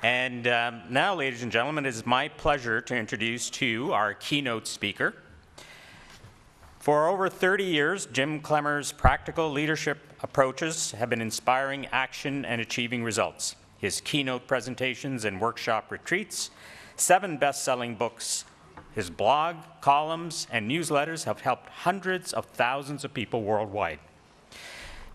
And now, ladies and gentlemen, it is my pleasure to introduce to you our keynote speaker. For over 30 years, Jim Clemmer's practical leadership approaches have been inspiring action and achieving results. His keynote presentations and workshop retreats, 7 best-selling books, his blog, columns, and newsletters have helped hundreds of thousands of people worldwide.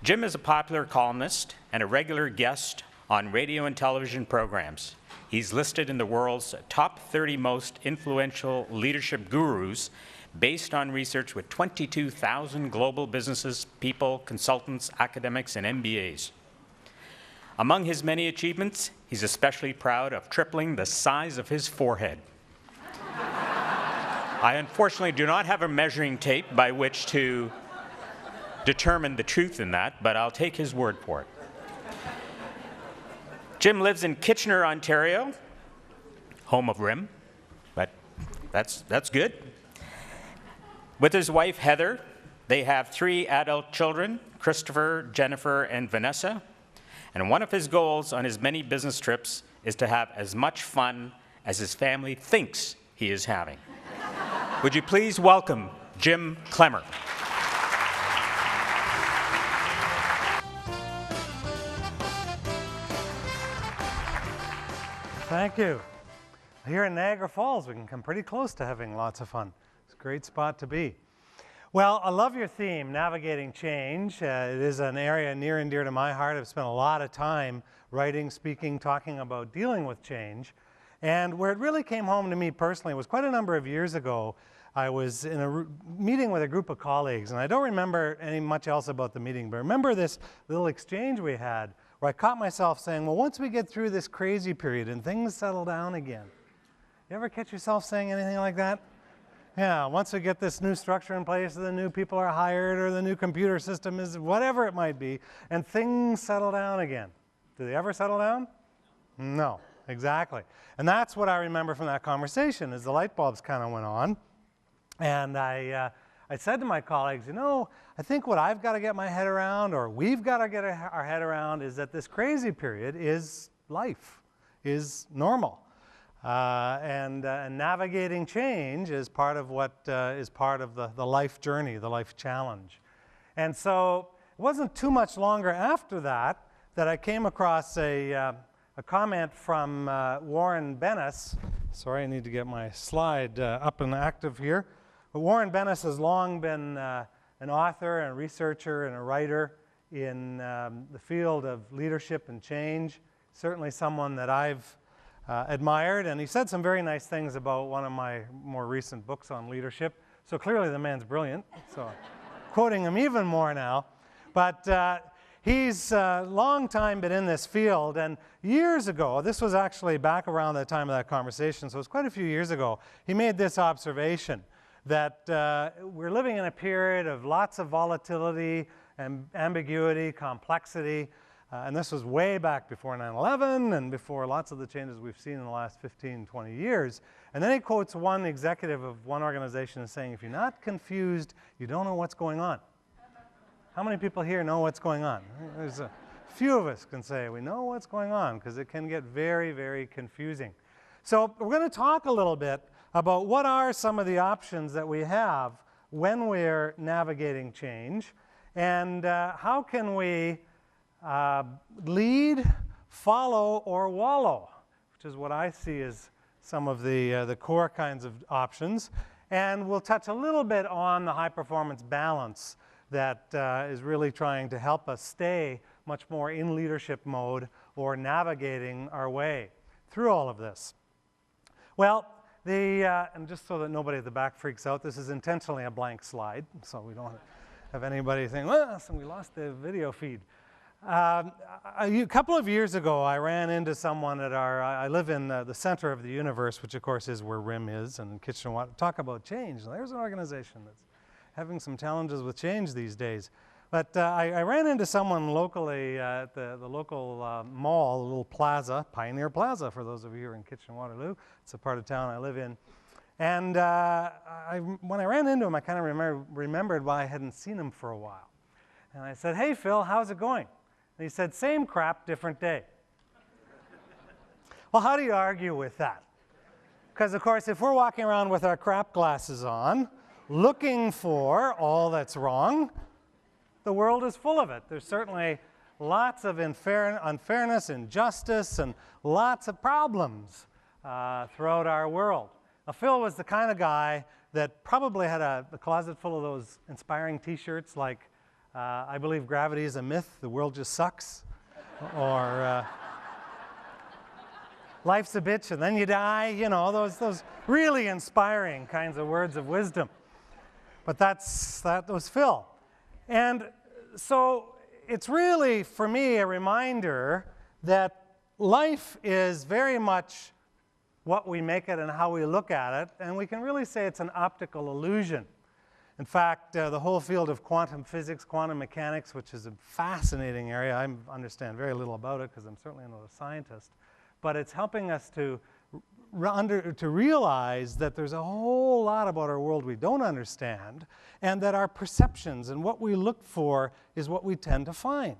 Jim is a popular columnist and a regular guest on radio and television programs. He's listed in the world's top 30 most influential leadership gurus based on research with 22,000 global businesses, people, consultants, academics, and MBAs. Among his many achievements, he's especially proud of tripling the size of his forehead. I unfortunately do not have a measuring tape by which to determine the truth in that, but I'll take his word for it. Jim lives in Kitchener, Ontario, home of RIM, but that's good. With his wife, Heather, they have 3 adult children, Christopher, Jennifer, and Vanessa. And one of his goals on his many business trips is to have as much fun as his family thinks he is having. Would you please welcome Jim Clemmer. Thank you. Here in Niagara Falls, we can come pretty close to having lots of fun. It's a great spot to be. Well, I love your theme, navigating change. It is an area near and dear to my heart. I've spent a lot of time writing, speaking, talking about dealing with change. And where it really came home to me personally was quite a number of years ago. I was in a meeting with a group of colleagues, and I don't remember much else about the meeting, but I remember this little exchange we had where I caught myself saying, well, once we get through this crazy period and things settle down again. You ever catch yourself saying anything like that? Yeah, once we get this new structure in place, the new people are hired, or the new computer system is, whatever it might be, and things settle down again. Do they ever settle down? No, exactly. And that's what I remember from that conversation, is the light bulbs kind of went on. And I said to my colleagues, you know, I think what I've got to get my head around, or we've got to get our head around, is that this crazy period is life, is normal. And navigating change is part of what is part of the life journey, the life challenge. And so it wasn't too much longer after that that I came across a comment from Warren Bennis. Sorry, I need to get my slide up and active here. But Warren Bennis has long been an author and a researcher and a writer in the field of leadership and change. Certainly someone that I've admired, and he said some very nice things about one of my more recent books on leadership. So clearly the man's brilliant, so quoting him even more now. But he's a long time been in this field, and years ago, this was actually back around the time of that conversation, so it was quite a few years ago, he made this observation that we're living in a period of lots of volatility and ambiguity, complexity, and this was way back before 9/11 and before lots of the changes we've seen in the last 15, 20 years. And then he quotes one executive of one organization as saying, if you're not confused, you don't know what's going on. How many people here know what's going on? There's a few of us can say we know what's going on, because it can get very, very confusing. So we're going to talk a little bit about what are some of the options that we have when we're navigating change, and how can we lead, follow, or wallow, which is what I see as some of the core kinds of options. And we'll touch a little bit on the high-performance balance that is really trying to help us stay much more in leadership mode or navigating our way through all of this. Well, and just so that nobody at the back freaks out, this is intentionally a blank slide, so we don't have anybody think, well, so we lost the video feed. A couple of years ago, I ran into someone at I live in the center of the universe, which of course is where RIM is, and Kitchener. Talk about change. There's an organization that's having some challenges with change these days. But I ran into someone locally at the local mall, a little plaza, Pioneer Plaza, for those of you here in Kitchener-Waterloo. It's a part of town I live in. And when I ran into him, I kind of remembered why I hadn't seen him for a while. And I said, hey, Phil, how's it going? And he said, same crap, different day. Well, how do you argue with that? Because, of course, if we're walking around with our crap glasses on, looking for all that's wrong, the world is full of it. There's certainly lots of unfairness, injustice, and lots of problems throughout our world. Now, Phil was the kind of guy that probably had a closet full of those inspiring T-shirts like, I believe gravity is a myth, the world just sucks, or life's a bitch and then you die, you know, those really inspiring kinds of words of wisdom. But that was Phil. And so it's really, for me, a reminder that life is very much what we make it and how we look at it, and we can really say it's an optical illusion. In fact, the whole field of quantum physics, quantum mechanics, which is a fascinating area, I understand very little about it because I'm certainly not a scientist, but it's helping us to realize that there's a whole lot about our world we don't understand, and that our perceptions and what we look for is what we tend to find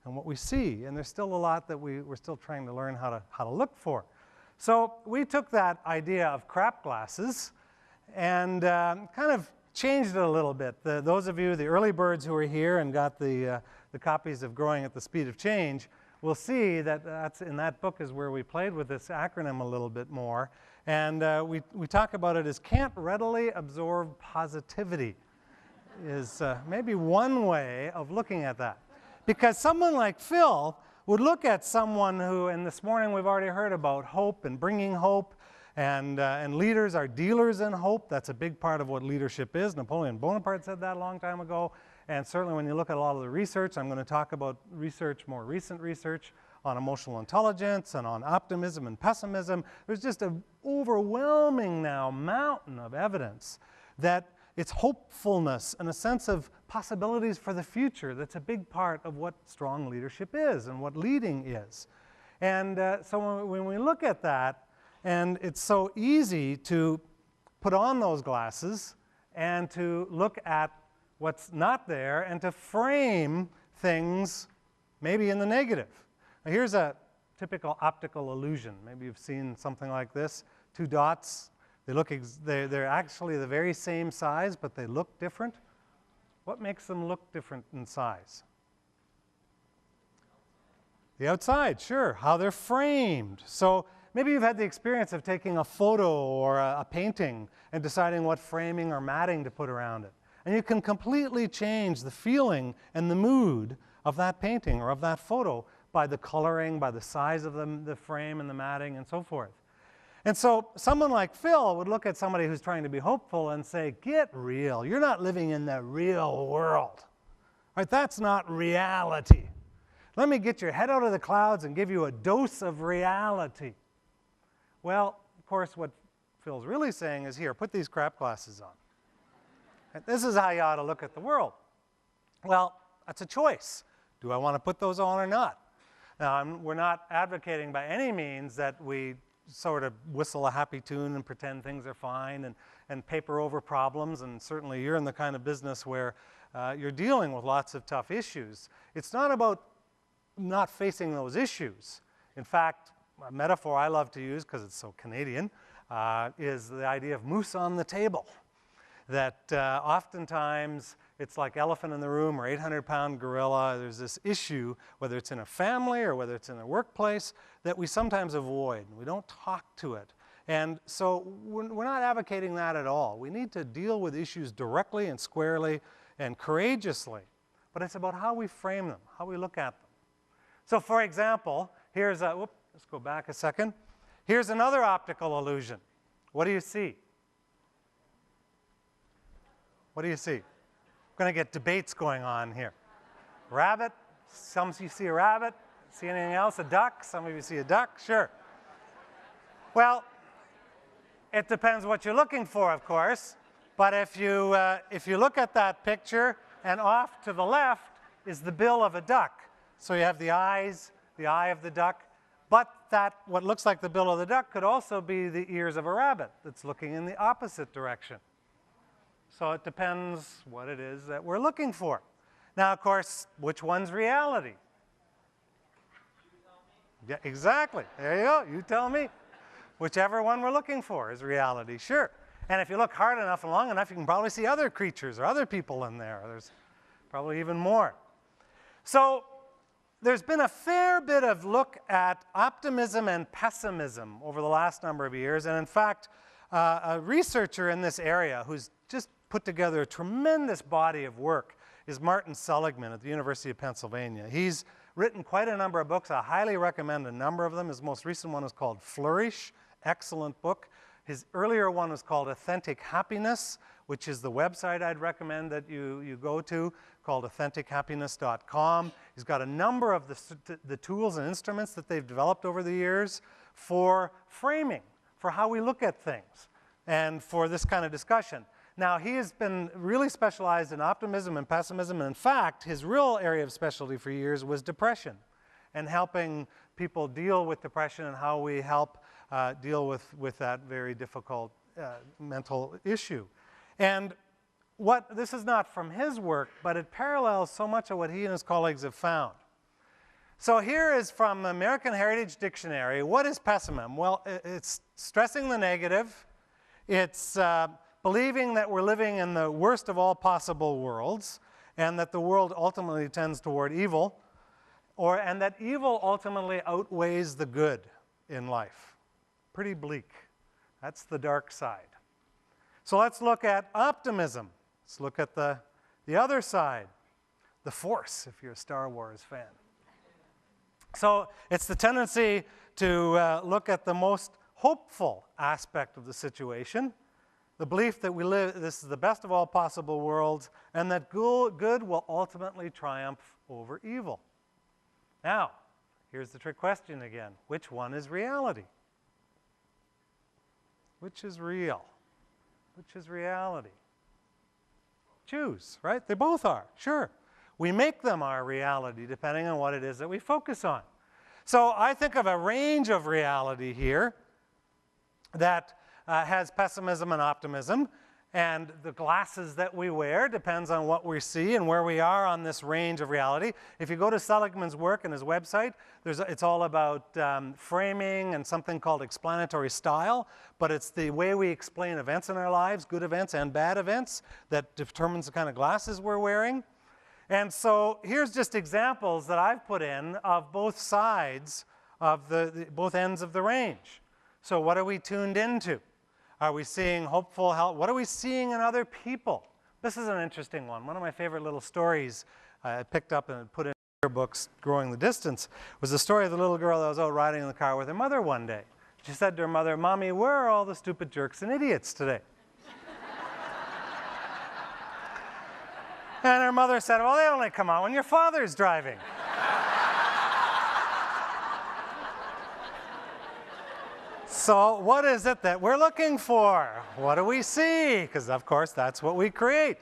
and what we see. And there's still a lot that we're still trying to learn how to look for. So we took that idea of crap glasses and kind of changed it a little bit. Those of you, the early birds who are here and got the copies of Growing at the Speed of Change, will see that in that book is where we played with this acronym a little bit more. And we talk about it as can't readily absorb positivity is maybe one way of looking at that. Because someone like Phil would look at someone who, and this morning we've already heard about hope and bringing hope, and leaders are dealers in hope. That's a big part of what leadership is. Napoleon Bonaparte said that a long time ago. And certainly when you look at a lot of the research, I'm going to talk about research, more recent research on emotional intelligence and on optimism and pessimism. There's just an overwhelming now mountain of evidence that it's hopefulness and a sense of possibilities for the future that's a big part of what strong leadership is and what leading is. And so when we look at that, and it's so easy to put on those glasses and to look at what's not there and to frame things maybe in the negative. Now here's a typical optical illusion. Maybe you've seen something like this. Two dots. They're actually the very same size, but they look different. What makes them look different in size? The outside, sure. How they're framed. So maybe you've had the experience of taking a photo or a painting and deciding what framing or matting to put around it. And you can completely change the feeling and the mood of that painting or of that photo by the coloring, by the size of the frame and the matting and so forth. And so someone like Phil would look at somebody who's trying to be hopeful and say, get real. You're not living in the real world. Right? That's not reality. Let me get your head out of the clouds and give you a dose of reality. Well, of course, what Phil's really saying is, here, put these crap glasses on. And this is how you ought to look at the world. Well, that's a choice. Do I want to put those on or not? Now, we're not advocating by any means that we sort of whistle a happy tune and pretend things are fine and paper over problems. And certainly you're in the kind of business where you're dealing with lots of tough issues. It's not about not facing those issues. In fact, a metaphor I love to use, because it's so Canadian, is the idea of moose on the table. That oftentimes it's like elephant in the room or 800-pound gorilla. There's this issue, whether it's in a family or whether it's in a workplace, that we sometimes avoid. We don't talk to it. And so we're not advocating that at all. We need to deal with issues directly and squarely and courageously. But it's about how we frame them, how we look at them. So for example, here's a, let's go back a second. Here's another optical illusion. What do you see? What do you see? We're going to get debates going on here. Rabbit. Some of you see a rabbit. See anything else? A duck. Some of you see a duck. Sure. Well, it depends what you're looking for, of course. But if you look at that picture, and off to the left is the bill of a duck. So you have the eyes, the eye of the duck. But that, what looks like the bill of the duck, could also be the ears of a rabbit that's looking in the opposite direction. So it depends what it is that we're looking for. Now, of course, which one's reality? Yeah, exactly. There you go. You tell me. Whichever one we're looking for is reality, sure. And if you look hard enough and long enough, you can probably see other creatures or other people in there. There's probably even more. So there's been a fair bit of look at optimism and pessimism over the last number of years. And in fact, a researcher in this area who's just put together a tremendous body of work is Martin Seligman at the University of Pennsylvania. He's written quite a number of books. I highly recommend a number of them. His most recent one is called Flourish, excellent book. His earlier one was called Authentic Happiness, which is the website I'd recommend that you go to, called AuthenticHappiness.com. He's got a number of the tools and instruments that they've developed over the years for framing, for how we look at things, and for this kind of discussion. Now, he has been really specialized in optimism and pessimism, and in fact, his real area of specialty for years was depression, and helping people deal with depression and how we help deal with that very difficult mental issue. And this is not from his work, but it parallels so much of what he and his colleagues have found. So here is from the American Heritage Dictionary. What is pessimism? Well, it's stressing the negative. It's believing that we're living in the worst of all possible worlds, and that the world ultimately tends toward evil, and that evil ultimately outweighs the good in life. Pretty bleak. That's the dark side. So let's look at optimism. Let's look at the other side, the Force, if you're a Star Wars fan. So it's the tendency to look at the most hopeful aspect of the situation, the belief that this is the best of all possible worlds, and that good will ultimately triumph over evil. Now, here's the trick question again. Which one is reality? Which is real? Which is reality? Choose, right? They both are, sure. We make them our reality depending on what it is that we focus on. So I think of a range of reality here that has pessimism and optimism, and the glasses that we wear depends on what we see and where we are on this range of reality. If you go to Seligman's work and his website, it's all about framing and something called explanatory style, but it's the way we explain events in our lives, good events and bad events, that determines the kind of glasses we're wearing. And so here's just examples that I've put in of both sides of both ends of the range. So what are we tuned into? Are we seeing hopeful help? What are we seeing in other people? This is an interesting one. One of my favorite little stories I picked up and put in her books, Growing the Distance, was the story of the little girl that was out riding in the car with her mother one day. She said to her mother, "Mommy, where are all the stupid jerks and idiots today?" And her mother said, "Well, they only come out when your father's driving." So what is it that we're looking for? What do we see? Because, of course, that's what we create.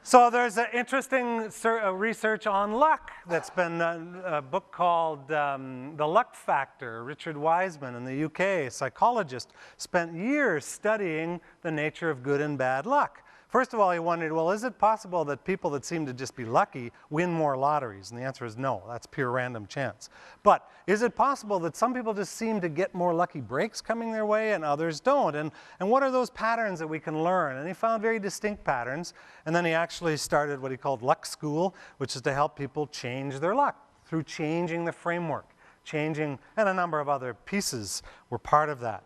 So there's an interesting research on luck that's been a book called The Luck Factor. Richard Wiseman in the UK, a psychologist, spent years studying the nature of good and bad luck. First of all, he wondered, well, is it possible that people that seem to just be lucky win more lotteries? And the answer is no, that's pure random chance. But is it possible that some people just seem to get more lucky breaks coming their way and others don't? And what are those patterns that we can learn? And he found very distinct patterns. And then he actually started what he called Luck School, which is to help people change their luck through changing the framework, and a number of other pieces were part of that.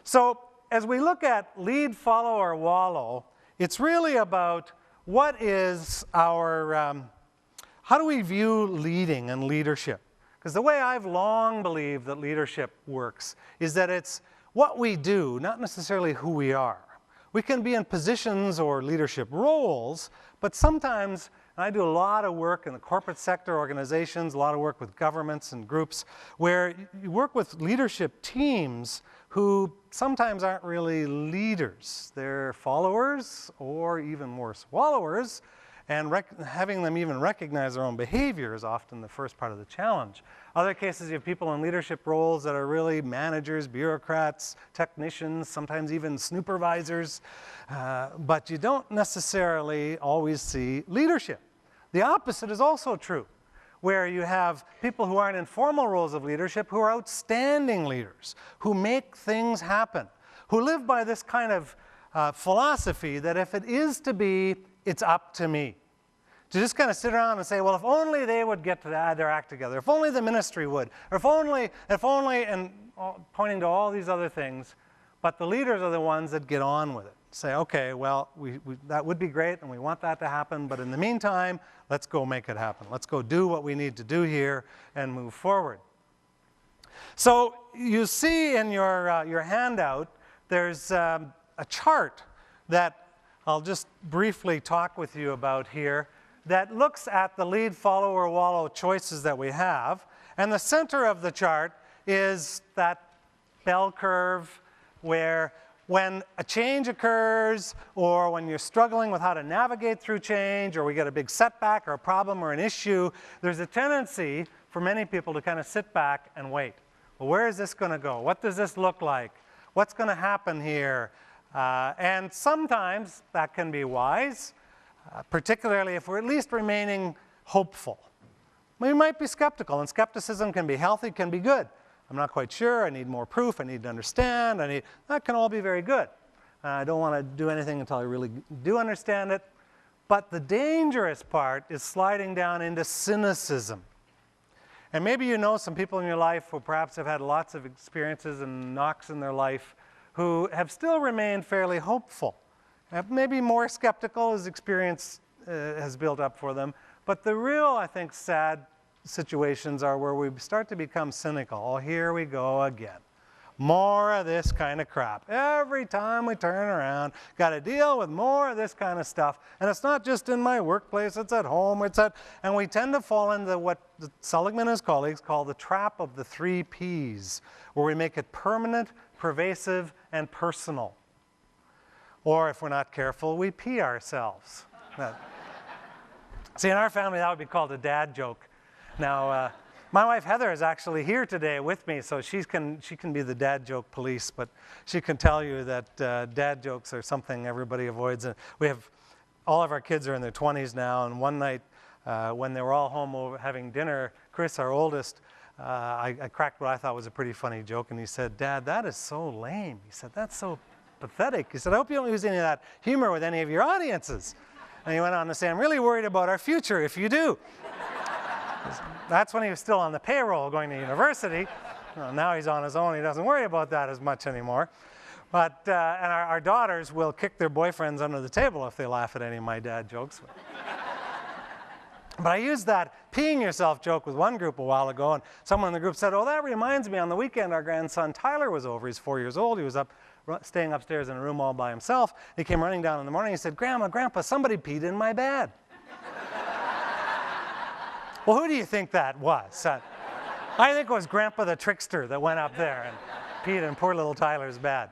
So as we look at lead, follow, or wallow, it's really about what is our, how do we view leading and leadership? Because the way I've long believed that leadership works is that it's what we do, not necessarily who we are. We can be in positions or leadership roles, but sometimes, and I do a lot of work in the corporate sector, organizations, a lot of work with governments and groups, where you work with leadership teams who sometimes aren't really leaders. They're followers or even worse, wallowers, and having them even recognize their own behavior is often the first part of the challenge. Other cases, you have people in leadership roles that are really managers, bureaucrats, technicians, sometimes even supervisors, but you don't necessarily always see leadership. The opposite is also true. where you have people who aren't in formal roles of leadership who are outstanding leaders, who make things happen, who live by this kind of philosophy that if it is to be, it's up to me. To just kind of sit around and say, well, if only they would get their act together, if only the ministry would, or if only, and pointing to all these other things. But the leaders are the ones that get on with it. Say, okay, well, that would be great, and we want that to happen, but in the meantime, let's go make it happen. Let's go do what we need to do here and move forward. So you see in your handout, there's a chart that I'll just briefly talk with you about here that looks at the lead, follow, or wallow choices that we have. And the center of the chart is that bell curve where when a change occurs, or when you're struggling with how to navigate through change, or we get a big setback or a problem or an issue, there's a tendency for many people to kind of sit back and wait. Well, where is this going to go? What does this look like? What's going to happen here? And sometimes that can be wise, particularly if we're at least remaining hopeful. We might be skeptical, and skepticism can be healthy, can be good. I'm not quite sure, I need more proof, I need to understand, that can all be very good. I don't want to do anything until I really do understand it. But the dangerous part is sliding down into cynicism. And maybe you know some people in your life who perhaps have had lots of experiences and knocks in their life who have still remained fairly hopeful. Maybe more skeptical as experience has built up for them. But the real, I think, sad situations are where we start to become cynical. Oh, here we go again. More of this kind of crap. Every time we turn around, got to deal with more of this kind of stuff. And it's not just in my workplace, it's at home, and we tend to fall into what Seligman and his colleagues call the trap of the 3 Ps, where we make it permanent, pervasive, and personal. Or if we're not careful, we pee ourselves. See, in our family, that would be called a dad joke. Now, my wife Heather is actually here today with me, so she can be the dad joke police, but she can tell you that dad jokes are something everybody avoids. And we have, all of our kids are in their 20s now, and one night when they were all home over having dinner, Chris, our oldest, I cracked what I thought was a pretty funny joke, and he said, "Dad, that is so lame." He said, "That's so pathetic." He said, "I hope you don't use any of that humor with any of your audiences." And he went on to say, "I'm really worried about our future if you do." That's when he was still on the payroll going to university. Well, now he's on his own. He doesn't worry about that as much anymore. But, and our daughters will kick their boyfriends under the table if they laugh at any of my dad jokes. But I used that peeing yourself joke with one group a while ago, and someone in the group said, "Oh, that reminds me, on the weekend our grandson Tyler was over. He's 4 years old. He was staying upstairs in a room all by himself. He came running down in the morning. He said, 'Grandpa, somebody peed in my bed.'" Well, who do you think that was? I think it was Grandpa the trickster that went up there and peed in poor little Tyler's bed.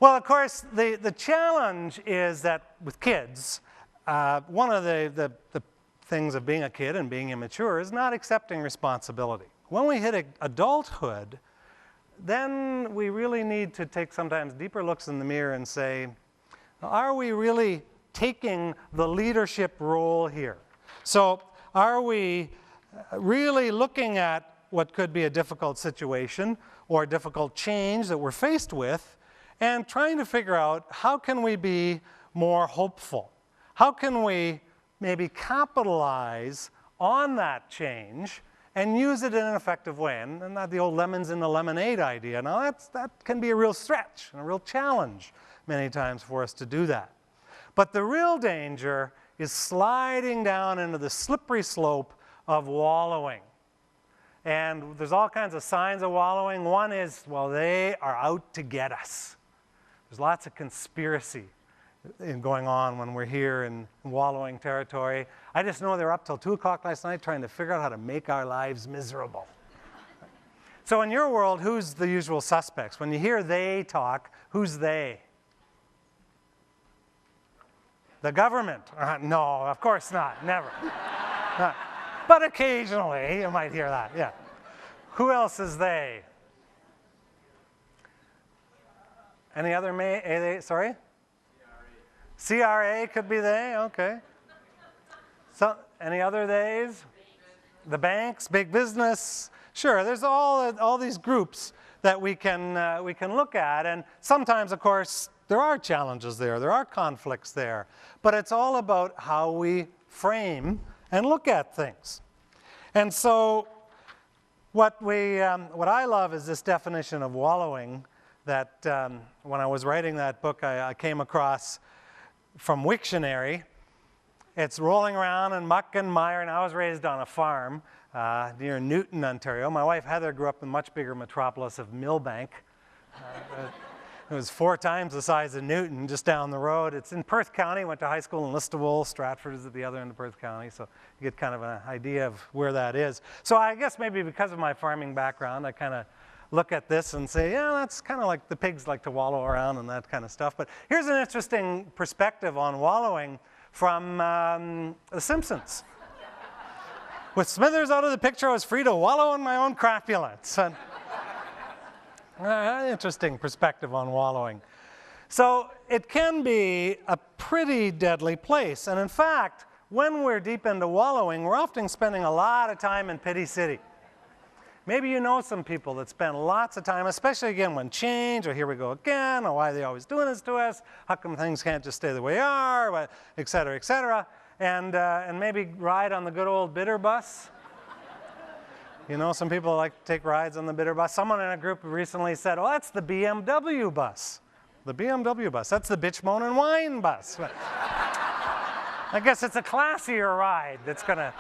Well, of course, the challenge is that with kids, one of the things of being a kid and being immature is not accepting responsibility. When we hit adulthood, then we really need to take sometimes deeper looks in the mirror and say, are we really taking the leadership role here? So are we really looking at what could be a difficult situation or a difficult change that we're faced with and trying to figure out how can we be more hopeful? How can we maybe capitalize on that change and use it in an effective way? And not the old lemons in the lemonade idea. Now that can be a real stretch and a real challenge many times for us to do that. But the real danger is sliding down into the slippery slope of wallowing. And there's all kinds of signs of wallowing. One is, well, they are out to get us. There's lots of conspiracy going on when we're here in wallowing territory. I just know they were up till 2 o'clock last night trying to figure out how to make our lives miserable. So in your world, who's the usual suspects? When you hear they talk, who's they? The government? No, of course not, never. But occasionally you might hear that, yeah. Who else is they? Any other sorry? CRA could be they, okay. So, any other theys? the banks, big business. Sure, there's all these groups that we can look at, and sometimes, of course, there are challenges there, there are conflicts there, but it's all about how we frame and look at things. And so what I love is this definition of wallowing that when I was writing that book I came across from Wiktionary. It's rolling around in muck and mire, and I was raised on a farm near Newton, Ontario. My wife Heather grew up in the much bigger metropolis of Millbank. It was 4 times the size of Newton, just down the road. It's in Perth County. Went to high school in Listowel. Stratford is at the other end of Perth County, so you get kind of an idea of where that is. So I guess maybe because of my farming background, I kind of look at this and say, yeah, that's kind of like the pigs like to wallow around and that kind of stuff. But here's an interesting perspective on wallowing from The Simpsons. With Smithers out of the picture, I was free to wallow in my own crapulence. And, interesting perspective on wallowing. So it can be a pretty deadly place. And in fact, when we're deep into wallowing, we're often spending a lot of time in pity city. Maybe you know some people that spend lots of time, especially again when change, or here we go again, or why are they always doing this to us? How come things can't just stay the way they are, et cetera, and maybe ride on the good old bitter bus. You know, some people like to take rides on the bitter bus. Someone in a group recently said, oh, that's the BMW bus. The BMW bus, that's the bitch, moan, and whine bus. I guess it's a classier ride that's gonna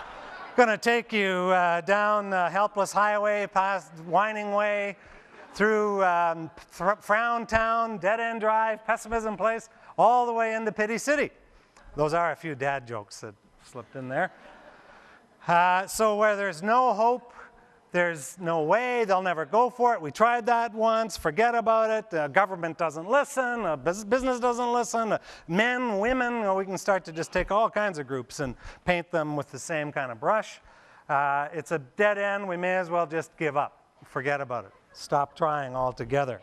take you down Helpless Highway, past Whining Way, through Frown Town, Dead End Drive, Pessimism Place, all the way into Pity City. Those are a few dad jokes that slipped in there. So where there's no hope, there's no way, they'll never go for it. We tried that once, forget about it. The government doesn't listen, business doesn't listen, men, women, we can start to just take all kinds of groups and paint them with the same kind of brush. It's a dead end, we may as well just give up, forget about it, stop trying altogether.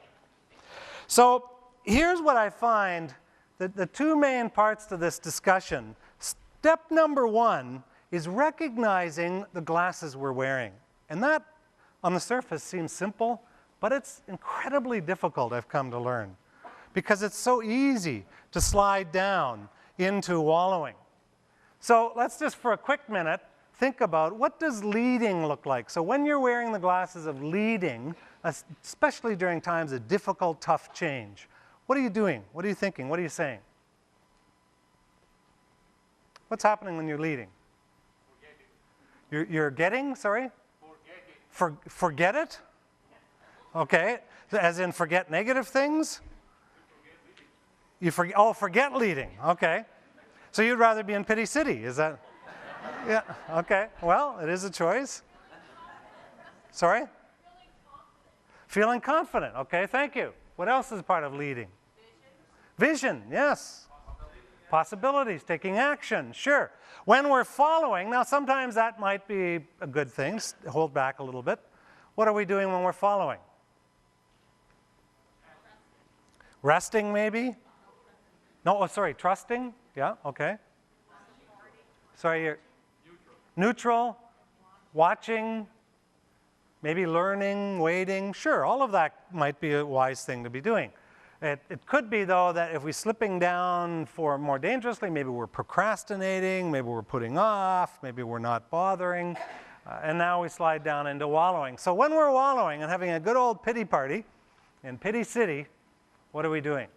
So here's what I find, the 2 main parts to this discussion. Step number 1 is recognizing the glasses we're wearing. And that, on the surface, seems simple, but it's incredibly difficult, I've come to learn, because it's so easy to slide down into wallowing. So let's just, for a quick minute, think about what does leading look like? So when you're wearing the glasses of leading, especially during times of difficult, tough change, what are you doing? What are you thinking? What are you saying? What's happening when you're leading? You're getting, sorry? Forget it? Okay, as in forget negative things? You forget leading, okay. So you'd rather be in Pity City, is that? Yeah, okay, well, it is a choice. Sorry? Feeling confident, okay, thank you. What else is part of leading? Vision, yes. Possibilities, taking action, sure. When we're following, now sometimes that might be a good thing, hold back a little bit. What are we doing when we're following? Resting maybe? No, oh, sorry, trusting? Yeah, okay. Sorry, you're neutral, watching, maybe learning, waiting. Sure, all of that might be a wise thing to be doing. It could be, though, that if we're slipping down for more dangerously, maybe we're procrastinating, maybe we're putting off, maybe we're not bothering, and now we slide down into wallowing. So when we're wallowing and having a good old pity party in Pity City, what are we doing?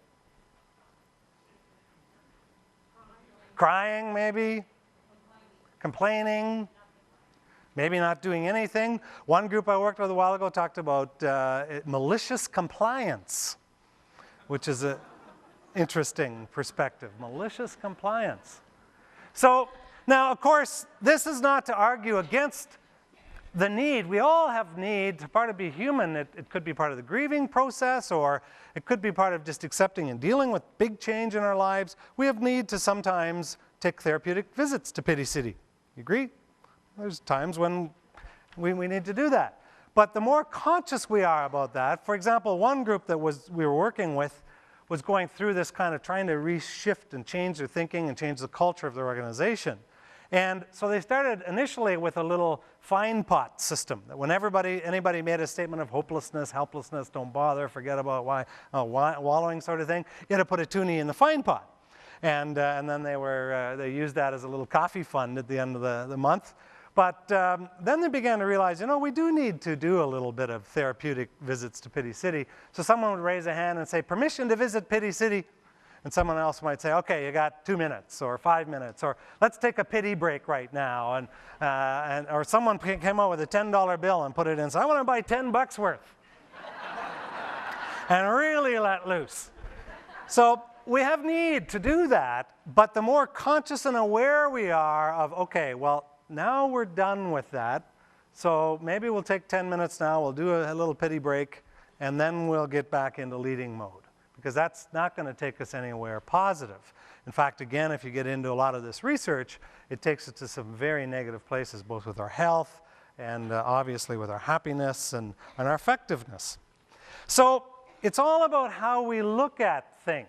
Crying, maybe? Complaining? Maybe not doing anything. One group I worked with a while ago talked about malicious compliance, which is an interesting perspective. Malicious compliance. So now, of course, this is not to argue against the need. We all have need. Part of being human, it could be part of the grieving process, or it could be part of just accepting and dealing with big change in our lives. We have need to sometimes take therapeutic visits to Pity City. You agree? There's times when we need to do that. But the more conscious we are about that, for example, one group that we were working with was going through this kind of trying to reshift and change their thinking and change the culture of their organization. And so they started initially with a little fine pot system, that when anybody made a statement of hopelessness, helplessness, don't bother, forget about wallowing sort of thing, you had to put a toonie in the fine pot. And then they used that as a little coffee fund at the end of the month. But then they began to realize, we do need to do a little bit of therapeutic visits to Pity City. So someone would raise a hand and say, permission to visit Pity City. And someone else might say, okay, you got 2 minutes or 5 minutes, or let's take a pity break right now. Or someone came out with a $10 bill and put it in, so I want to buy 10 bucks worth. And really let loose. So we have need to do that, but the more conscious and aware we are of, okay, well, now we're done with that, so maybe we'll take 10 minutes now, we'll do a little pity break, and then we'll get back into leading mode. Because that's not going to take us anywhere positive. In fact, again, if you get into a lot of this research, it takes us to some very negative places, both with our health and obviously with our happiness and our effectiveness. So it's all about how we look at things.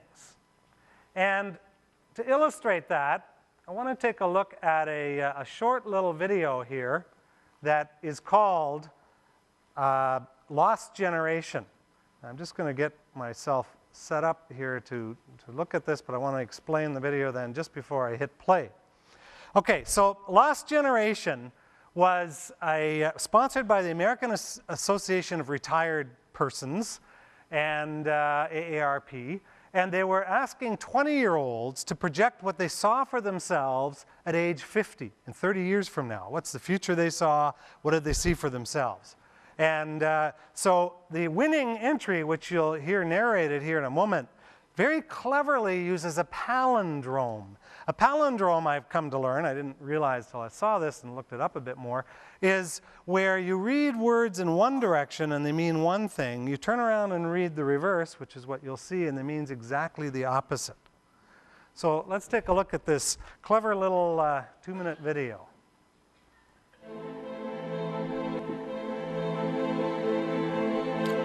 And to illustrate that, I want to take a look at a short little video here that is called Lost Generation. I'm just going to get myself set up here to look at this, but I want to explain the video then just before I hit play. Okay, so Lost Generation was sponsored by the American Association of Retired Persons and AARP, and they were asking 20-year-olds to project what they saw for themselves at age 50 and 30 years from now. What's the future they saw? What did they see for themselves? And so the winning entry, which you'll hear narrated here in a moment, very cleverly uses a palindrome. A palindrome, I've come to learn, I didn't realize till I saw this and looked it up a bit more, is where you read words in one direction and they mean one thing. You turn around and read the reverse, which is what you'll see, and it means exactly the opposite. So let's take a look at this clever little 2-minute video.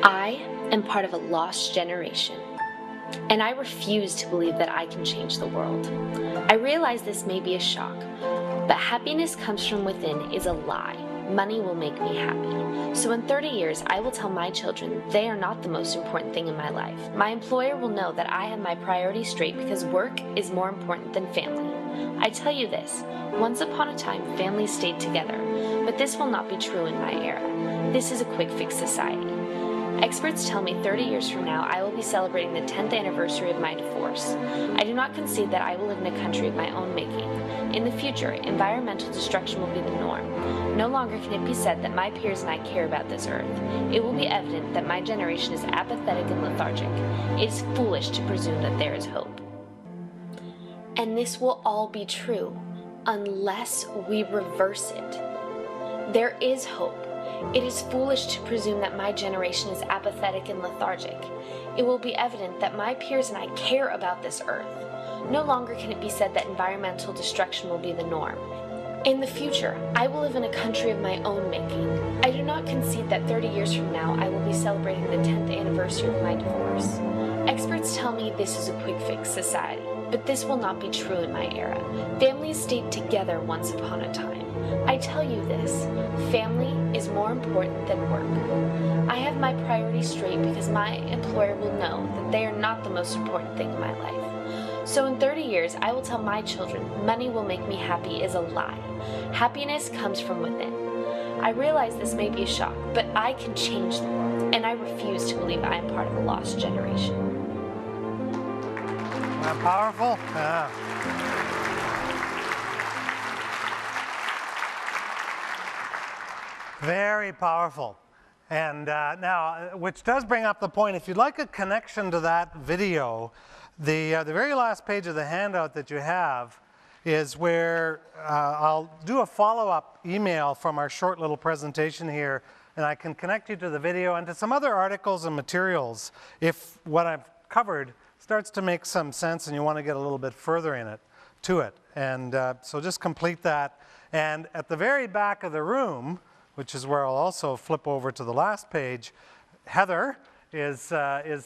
I am part of a lost generation, and I refuse to believe that I can change the world. I realize this may be a shock, but happiness comes from within is a lie. Money will make me happy. So in 30 years, I will tell my children they are not the most important thing in my life. My employer will know that I have my priorities straight because work is more important than family. I tell you this, once upon a time, families stayed together, but this will not be true in my era. This is a quick fix society. Experts tell me 30 years from now, I will be celebrating the 10th anniversary of my divorce. I do not concede that I will live in a country of my own making. In the future, environmental destruction will be the norm. No longer can it be said that my peers and I care about this earth. It will be evident that my generation is apathetic and lethargic. It is foolish to presume that there is hope. And this will all be true unless we reverse it. There is hope. It is foolish to presume that my generation is apathetic and lethargic. It will be evident that my peers and I care about this earth. No longer can it be said that environmental destruction will be the norm. In the future, I will live in a country of my own making. I do not concede that 30 years from now I will be celebrating the 10th anniversary of my divorce. Experts tell me this is a quick fix society, but this will not be true in my era. Families stayed together once upon a time. I tell you this, family is more important than work. I have my priorities straight because my employer will know that they are not the most important thing in my life. So in 30 years, I will tell my children money will make me happy is a lie. Happiness comes from within. I realize this may be a shock, but I can change the world, and I refuse to believe I am part of a lost generation. Isn't that powerful? Yeah. Very powerful. And now, which does bring up the point, if you'd like a connection to that video, the very last page of the handout that you have is where I'll do a follow-up email from our short little presentation here, and I can connect you to the video and to some other articles and materials if what I've covered starts to make some sense and you want to get a little bit further in it, to it. And so just complete that. And at the very back of the room, which is where I'll also flip over to the last page, Heather is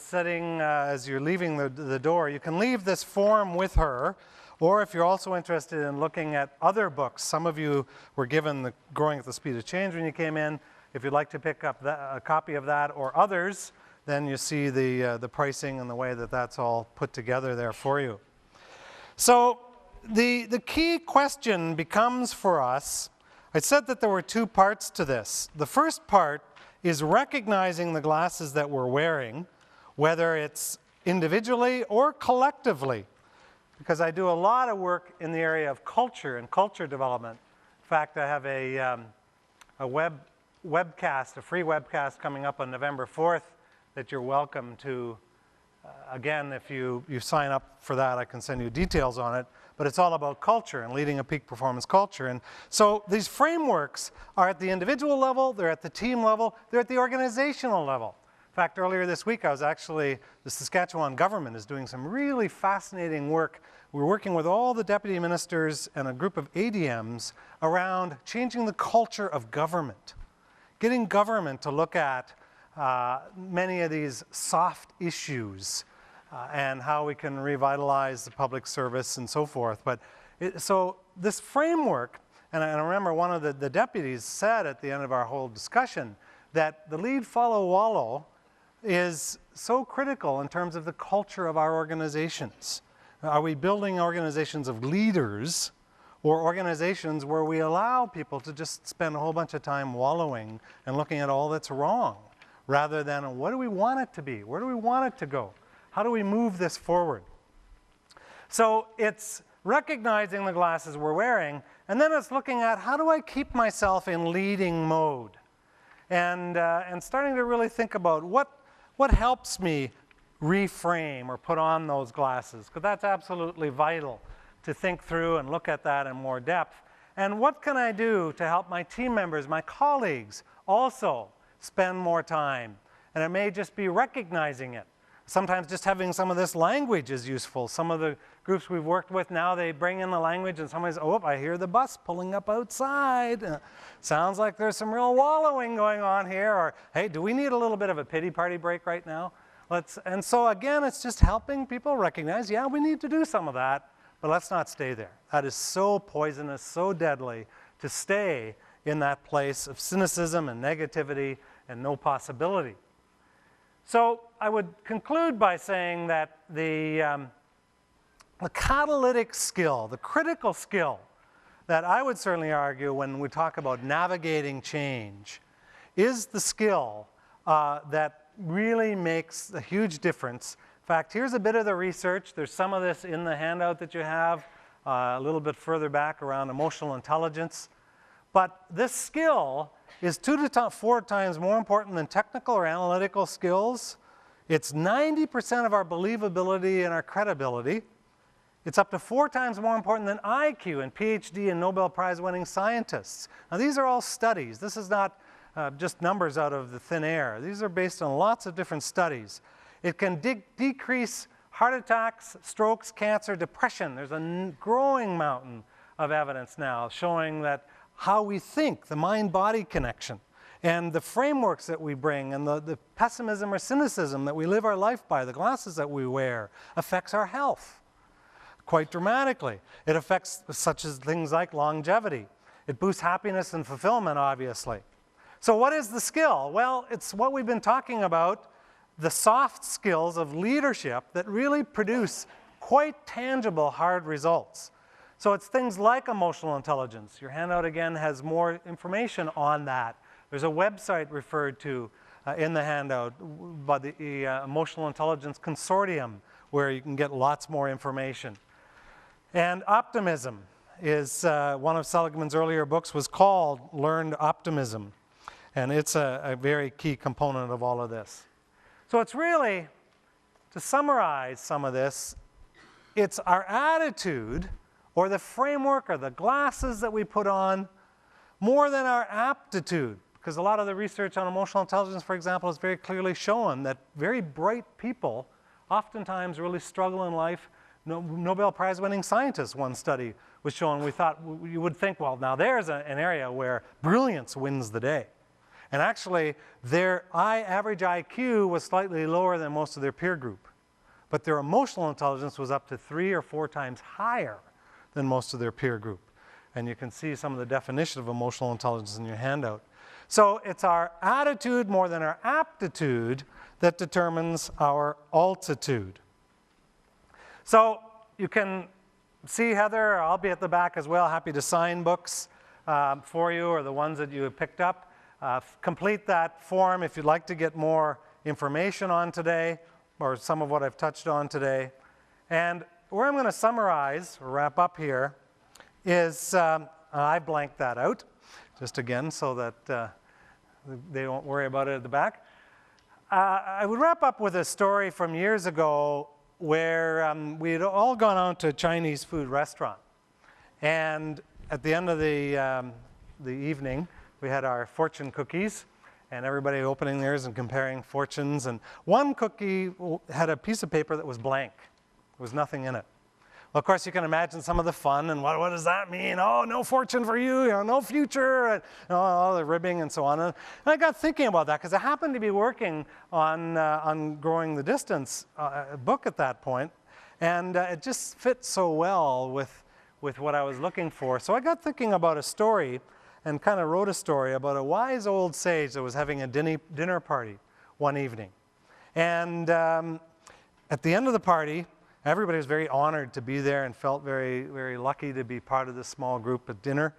sitting as you're leaving the door. You can leave this form with her, Or if you're also interested in looking at other books, some of you were given the Growing at the Speed of Change when you came in. If you'd like to pick up a copy of that or others, then you see the pricing and the way that that's all put together there for you. So the key question becomes for us, I said that there were two parts to this. The first part is recognizing the glasses that we're wearing, whether it's individually or collectively, because I do a lot of work in the area of culture and culture development. In fact, I have a webcast, a free webcast coming up on November 4th that you're welcome to. Again, if you sign up for that, I can send you details on it. But it's all about culture and leading a peak performance culture. And so these frameworks are at the individual level, they're at the team level, they're at the organizational level. In fact, earlier this week, the Saskatchewan government is doing some really fascinating work. We're working with all the deputy ministers and a group of ADMs around changing the culture of government, getting government to look at many of these soft issues and how we can revitalize the public service and so forth. But so this framework, and I remember one of the deputies said at the end of our whole discussion that the lead, follow, wallow is so critical in terms of the culture of our organizations. Are we building organizations of leaders or organizations where we allow people to just spend a whole bunch of time wallowing and looking at all that's wrong, rather than what do we want it to be? Where do we want it to go? How do we move this forward? So it's recognizing the glasses we're wearing, and then it's looking at how do I keep myself in leading mode? And starting to really think about what helps me reframe or put on those glasses, because that's absolutely vital to think through and look at that in more depth. And what can I do to help my team members, my colleagues, also spend more time? And it may just be recognizing it. Sometimes just having some of this language is useful. Some of the groups we've worked with now, they bring in the language and somebody's, oh, I hear the bus pulling up outside. Sounds like there's some real wallowing going on here. Or, hey, do we need a little bit of a pity party break right now? And so again, it's just helping people recognize, yeah, we need to do some of that, but let's not stay there. That is so poisonous, so deadly to stay in that place of cynicism and negativity and no possibility. So I would conclude by saying that the catalytic skill, the critical skill that I would certainly argue when we talk about navigating change is the skill that really makes a huge difference. In fact, here's a bit of the research. There's some of this in the handout that you have, a little bit further back around emotional intelligence. But this skill is 2 to 4 times more important than technical or analytical skills. It's 90% of our believability and our credibility. It's up to 4 times more important than IQ and PhD and Nobel Prize winning scientists. Now these are all studies. This is not just numbers out of the thin air. These are based on lots of different studies. It can decrease heart attacks, strokes, cancer, depression. There's a growing mountain of evidence now showing that how we think, the mind-body connection, and the frameworks that we bring, and the pessimism or cynicism that we live our life by, the glasses that we wear, affects our health quite dramatically. It affects such as things like longevity. It boosts happiness and fulfillment, obviously. So what is the skill? Well, it's what we've been talking about, the soft skills of leadership that really produce quite tangible, hard results. So it's things like emotional intelligence. Your handout, again, has more information on that. There's a website referred to in the handout by the Emotional Intelligence Consortium, where you can get lots more information. And optimism is one of Seligman's earlier books was called Learned Optimism. And it's a very key component of all of this. So it's really, to summarize some of this, it's our attitude or the framework or the glasses that we put on more than our aptitude. Because a lot of the research on emotional intelligence, for example, has very clearly shown that very bright people oftentimes really struggle in life. Nobel Prize winning scientists, one study was showing, we thought, you would think, well, now there's an area where brilliance wins the day. And actually, their average IQ was slightly lower than most of their peer group. but their emotional intelligence was up to 3 or 4 times higher than most of their peer group. And you can see some of the definition of emotional intelligence in your handout. So it's our attitude more than our aptitude that determines our altitude. So you can see Heather, I'll be at the back as well, happy to sign books for you, or the ones that you have picked up. Complete that form if you'd like to get more information on today, or some of what I've touched on today. And where I'm going to summarize, or wrap up here, is, I blanked that out, just again, so that they won't worry about it at the back. I would wrap up with a story from years ago where we had all gone out to a Chinese food restaurant. And at the end of the evening, we had our fortune cookies, and everybody opening theirs and comparing fortunes. And one cookie had a piece of paper that was blank. There was nothing in it. Well, of course, you can imagine some of the fun, and what does that mean? Oh, no fortune for you, no future, and all the ribbing and so on. And I got thinking about that because I happened to be working on Growing the Distance book at that point, and it just fit so well with what I was looking for. So I got thinking about a story and kind of wrote a story about a wise old sage that was having a dinner party one evening. And at the end of the party, everybody was very honored to be there and felt very, very lucky to be part of this small group at dinner.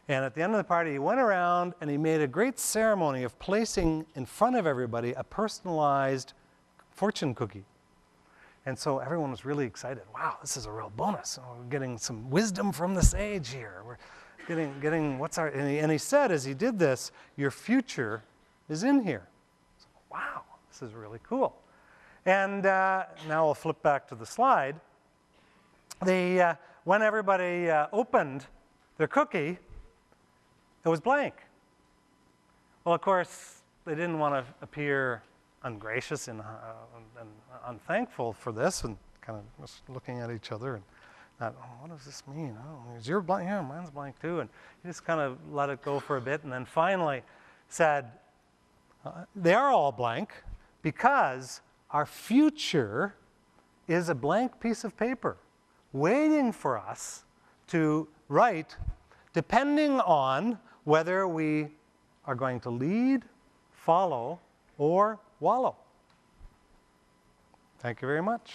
And at the end of the party, he went around and he made a great ceremony of placing in front of everybody a personalized fortune cookie. And so everyone was really excited. Wow, this is a real bonus. We're getting some wisdom from the sage here. We're getting what's our, and he said as he did this, your future is in here. So, wow, this is really cool. And now we'll flip back to the slide. When everybody opened their cookie, it was blank. Well, of course, they didn't want to appear ungracious and unthankful for this, and kind of was looking at each other and thought, oh, what does this mean? Oh, is your blank? Yeah, mine's blank too. And he just kind of let it go for a bit, and then finally said, they are all blank because our future is a blank piece of paper waiting for us to write, depending on whether we are going to lead, follow, or wallow. Thank you very much.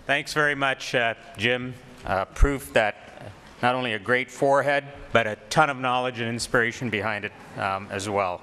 Thanks very much, Jim. Proof that not only a great forehead, but a ton of knowledge and inspiration behind it as well.